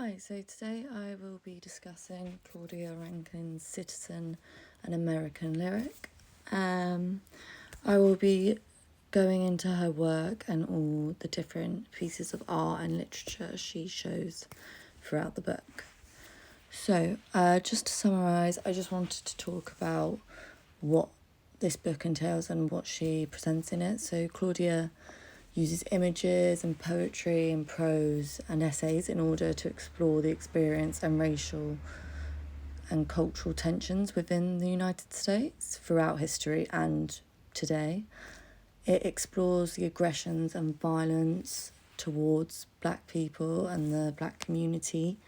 Hi, so today I will be discussing Claudia Rankine's Citizen, an American Lyric. I will be going into her work and all the different pieces of art and literature she shows throughout the book. So, just to summarise, I just wanted to talk about what this book entails and what she presents in it. So, Claudia uses images and poetry and prose and essays in order to explore the experience and racial and cultural tensions within the United States throughout history and today. It explores the aggressions and violence towards Black people and the Black community.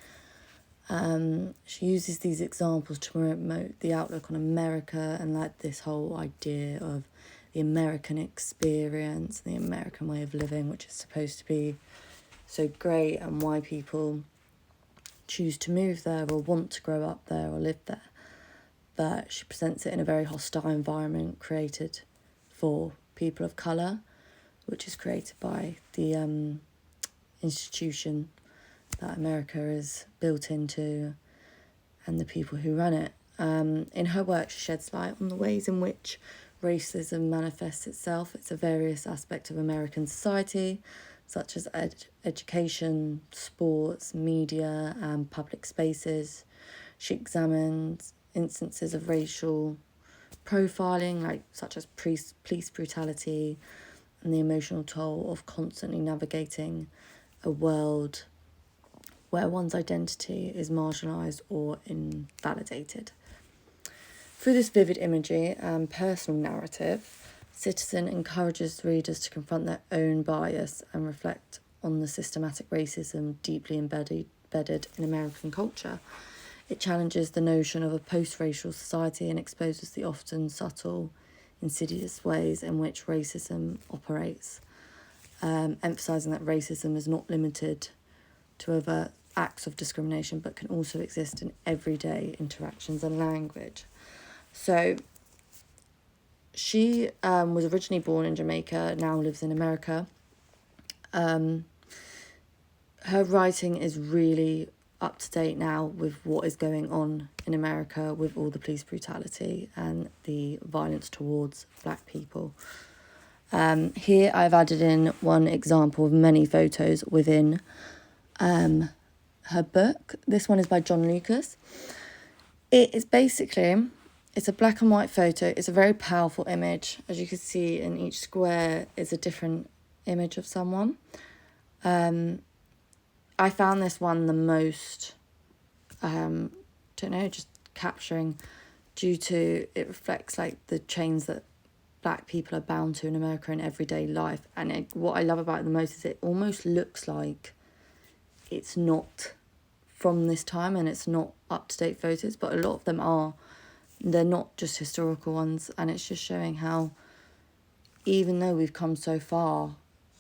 She uses these examples to promote the outlook on America and this whole idea of the American experience, the American way of living, which is supposed to be so great, and why people choose to move there or want to grow up there or live there. But she presents it in a very hostile environment created for people of colour, which is created by the institution that America is built into and the people who run it. In her work, she sheds light on the ways in which racism manifests itself. It's a various aspect of American society, such as education, sports, media, and public spaces. She examines instances of racial profiling, such as police brutality, and the emotional toll of constantly navigating a world where one's identity is marginalised or invalidated. Through this vivid imagery and personal narrative, Citizen encourages readers to confront their own bias and reflect on the systematic racism deeply embedded in American culture. It challenges the notion of a post-racial society and exposes the often subtle, insidious ways in which racism operates, emphasising that racism is not limited to overt acts of discrimination but can also exist in everyday interactions and language. So she was originally born in Jamaica, now lives in America. Her writing is really up to date now with what is going on in America with all the police brutality and the violence towards Black people. Here I've added in one example of many photos within her book. This one is by John Lucas. It is basically, it's a black and white photo. It's a very powerful image. As you can see, in each square is a different image of someone. I found this one the most, just capturing, due to it reflects the chains that Black people are bound to in America in everyday life. And what I love about it the most is it almost looks like it's not from this time and it's not up-to-date photos, but a lot of them are. They're not just historical ones, and it's just showing how even though we've come so far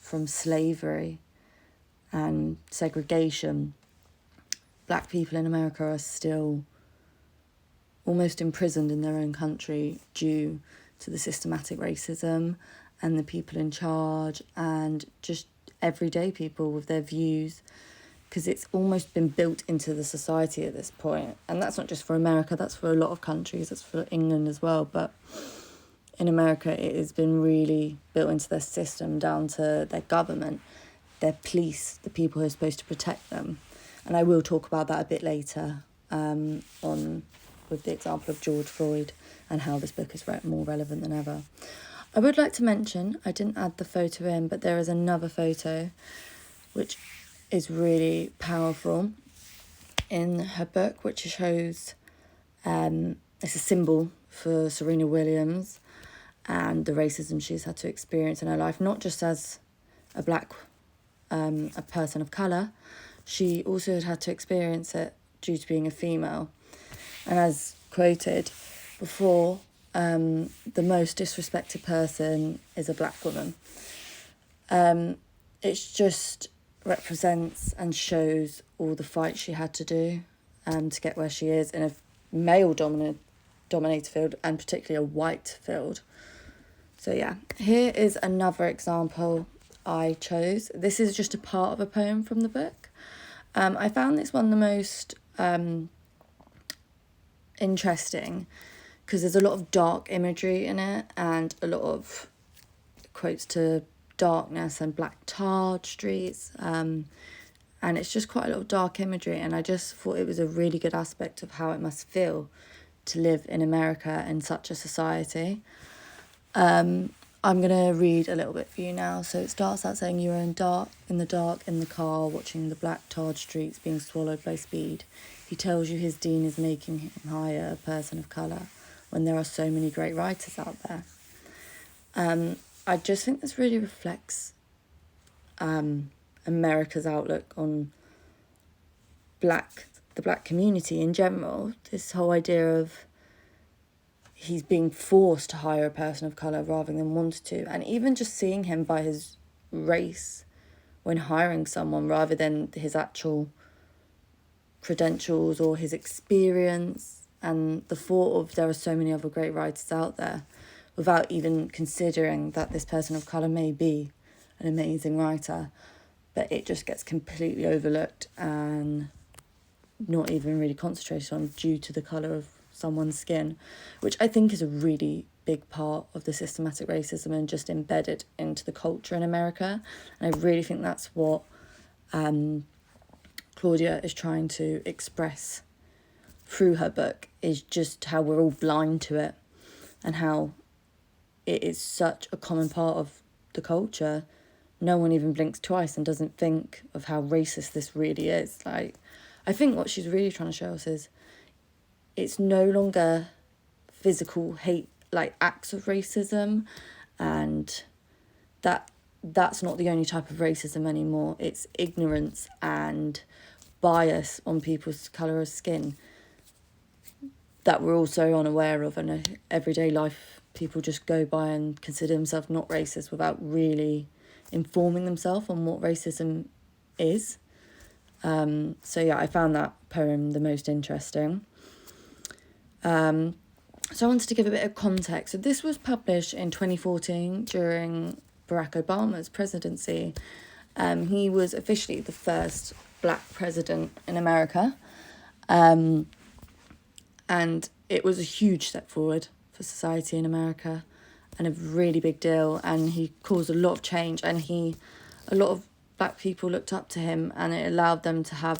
from slavery and segregation, Black people in America are still almost imprisoned in their own country due to the systematic racism and the people in charge and just everyday people with their views, because it's almost been built into the society at this point. And that's not just for America, that's for a lot of countries, that's for England as well. But in America, it has been really built into their system, down to their government, their police, the people who are supposed to protect them. And I will talk about that a bit later with the example of George Floyd and how this book is more relevant than ever. I would like to mention, I didn't add the photo in, but there is another photo which is really powerful in her book, which shows it's a symbol for Serena Williams and the racism she's had to experience in her life, not just as a person of colour. She also had to experience it due to being a female. And as quoted before, the most disrespected person is a Black woman. It's just represents and shows all the fight she had to do to get where she is in a male-dominated field, and particularly a white field. So yeah, here is another example I chose. This is just a part of a poem from the book. I found this one the most interesting because there's a lot of dark imagery in it and a lot of quotes to darkness and black tarred streets. And it's just quite a lot of dark imagery, and I just thought it was a really good aspect of how it must feel to live in America in such a society. I'm going to read a little bit for you now. So it starts out saying, "You are in the dark in the car, watching the black tarred streets being swallowed by speed. He tells you his dean is making him hire a person of colour when there are so many great writers out there." I just think this really reflects America's outlook on the black community in general. This whole idea of he's being forced to hire a person of colour rather than wanted to, and even just seeing him by his race when hiring someone rather than his actual credentials or his experience, and the thought of there are so many other great writers out there without even considering that this person of colour may be an amazing writer, but it just gets completely overlooked and not even really concentrated on due to the colour of someone's skin, which I think is a really big part of the systematic racism and just embedded into the culture in America. And I really think that's what Claudia is trying to express through her book, is just how we're all blind to it and how it is such a common part of the culture. No one even blinks twice and doesn't think of how racist this really is. Like, I think what she's really trying to show us is it's no longer physical hate, like acts of racism, and that's not the only type of racism anymore. It's ignorance and bias on people's colour of skin that we're also unaware of, and in everyday life people just go by and consider themselves not racist without really informing themselves on what racism is. So yeah, I found that poem the most interesting. So I wanted to give a bit of context. So this was published in 2014 during Barack Obama's presidency. He was officially the first black president in America. And it was a huge step forward for society in America and a really big deal. And he caused a lot of change, and a lot of black people looked up to him, and it allowed them to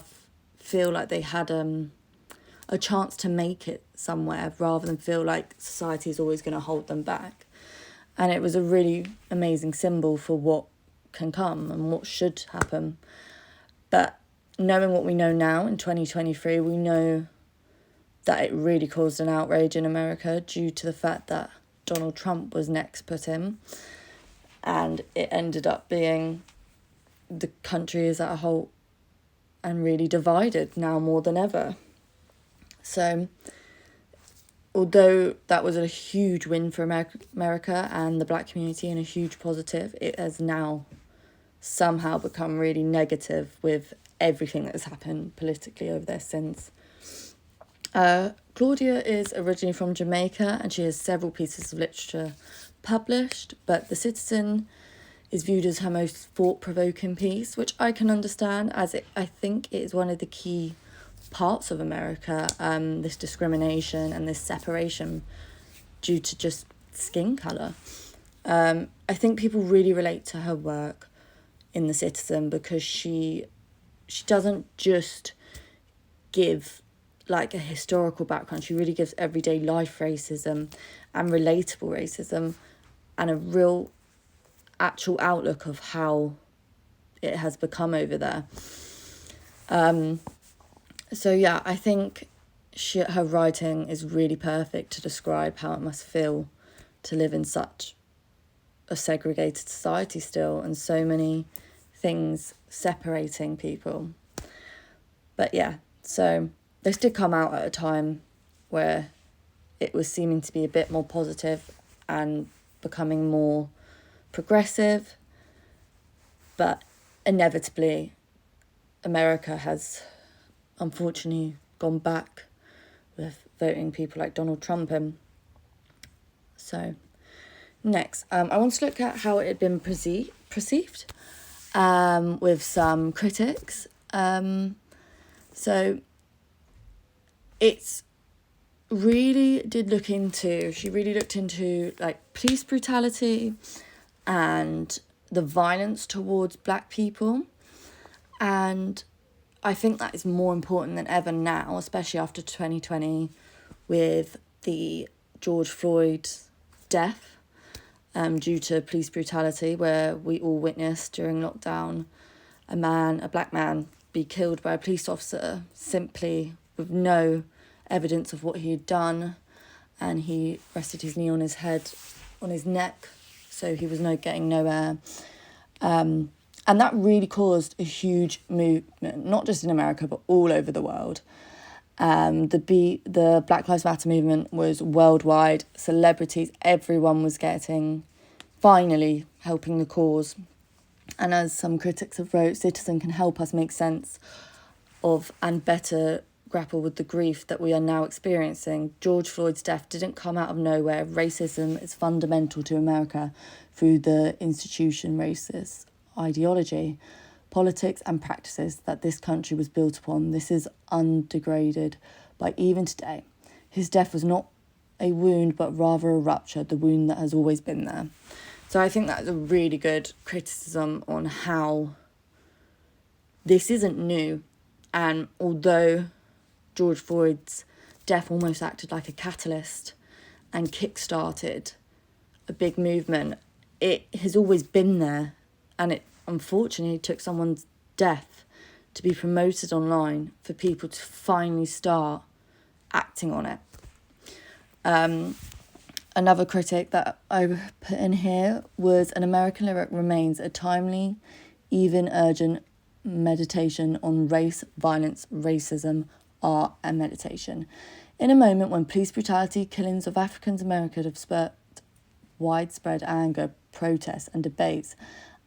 feel like they had a chance to make it somewhere rather than feel like society is always going to hold them back. And it was a really amazing symbol for what can come and what should happen. But knowing what we know now in 2023, we know that it really caused an outrage in America due to the fact that Donald Trump was next put in, and it ended up being the country is at a halt and really divided now more than ever. So although that was a huge win for America and the black community and a huge positive, it has now somehow become really negative with everything that has happened politically over there since. Claudia is originally from Jamaica, and she has several pieces of literature published, but The Citizen is viewed as her most thought-provoking piece, which I can understand, as I think it is one of the key parts of America, this discrimination and this separation due to just skin colour. I think people really relate to her work in The Citizen because she doesn't just give like a historical background. She really gives everyday life racism and relatable racism and a real actual outlook of how it has become over there. So yeah, I think her writing is really perfect to describe how it must feel to live in such a segregated society still, and so many things separating people. But yeah, so this did come out at a time where it was seeming to be a bit more positive and becoming more progressive, but inevitably America has unfortunately gone back with voting people like Donald Trump in. So next, I want to look at how it had been perceived with some critics. So it's she really looked into like police brutality and the violence towards black people. And I think that is more important than ever now, especially after 2020 with the George Floyd death due to police brutality, where we all witnessed during lockdown a black man, be killed by a police officer simply with no evidence of what he had done, and he rested his knee on his head, on his neck, so he was getting nowhere. And that really caused a huge movement, not just in America, but all over the world. The Black Lives Matter movement was worldwide. Celebrities, everyone was finally helping the cause. And as some critics have wrote, Citizen can help us make sense of and better grapple with the grief that we are now experiencing. George Floyd's death didn't come out of nowhere. Racism is fundamental to America through the institution racist ideology, politics and practices that this country was built upon. This is undegraded by even today. His death was not a wound, but rather a rupture, the wound that has always been there. So I think that's a really good criticism on how this isn't new. And although George Floyd's death almost acted like a catalyst and kick-started a big movement, it has always been there. And it unfortunately took someone's death to be promoted online for people to finally start acting on it. Another critic that I put in here was An American Lyric remains a timely, even urgent meditation on race, violence, racism, art and meditation. In a moment when police brutality, killings of African Americans have spurred widespread anger, protests and debates,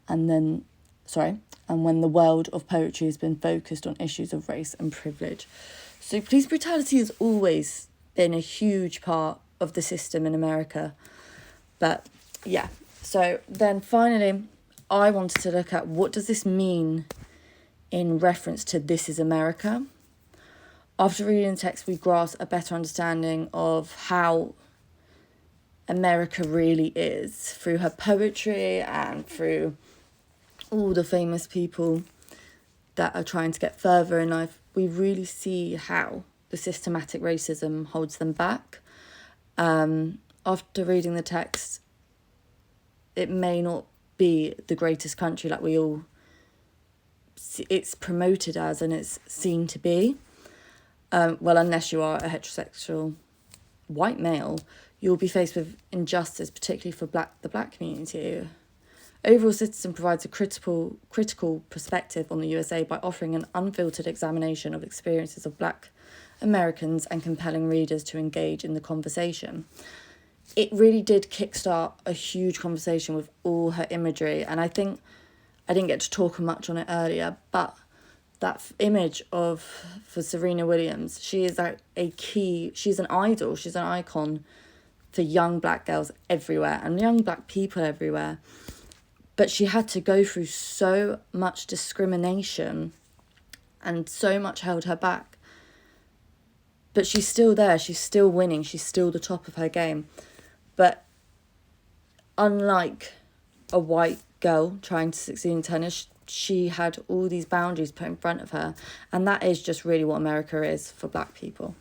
and when the world of poetry has been focused on issues of race and privilege. So police brutality has always been a huge part of the system in America. But yeah, so then finally, I wanted to look at what does this mean in reference to This Is America. After reading the text, we grasp a better understanding of how America really is through her poetry and through all the famous people that are trying to get further in life. We really see how the systematic racism holds them back. After reading the text, it may not be the greatest country like it's promoted as and it's seen to be. Well, unless you are a heterosexual white male, you'll be faced with injustice, particularly for the black community. Overall, Citizen provides a critical perspective on the USA by offering an unfiltered examination of experiences of black Americans and compelling readers to engage in the conversation. It really did kickstart a huge conversation with all her imagery, and I think I didn't get to talk much on it earlier, but that image for Serena Williams, she is she's an idol, she's an icon for young black girls everywhere and young black people everywhere. But she had to go through so much discrimination and so much held her back. But she's still there, she's still winning, she's still the top of her game. But unlike a white girl trying to succeed in tennis, she had all these boundaries put in front of her. And that is just really what America is for black people.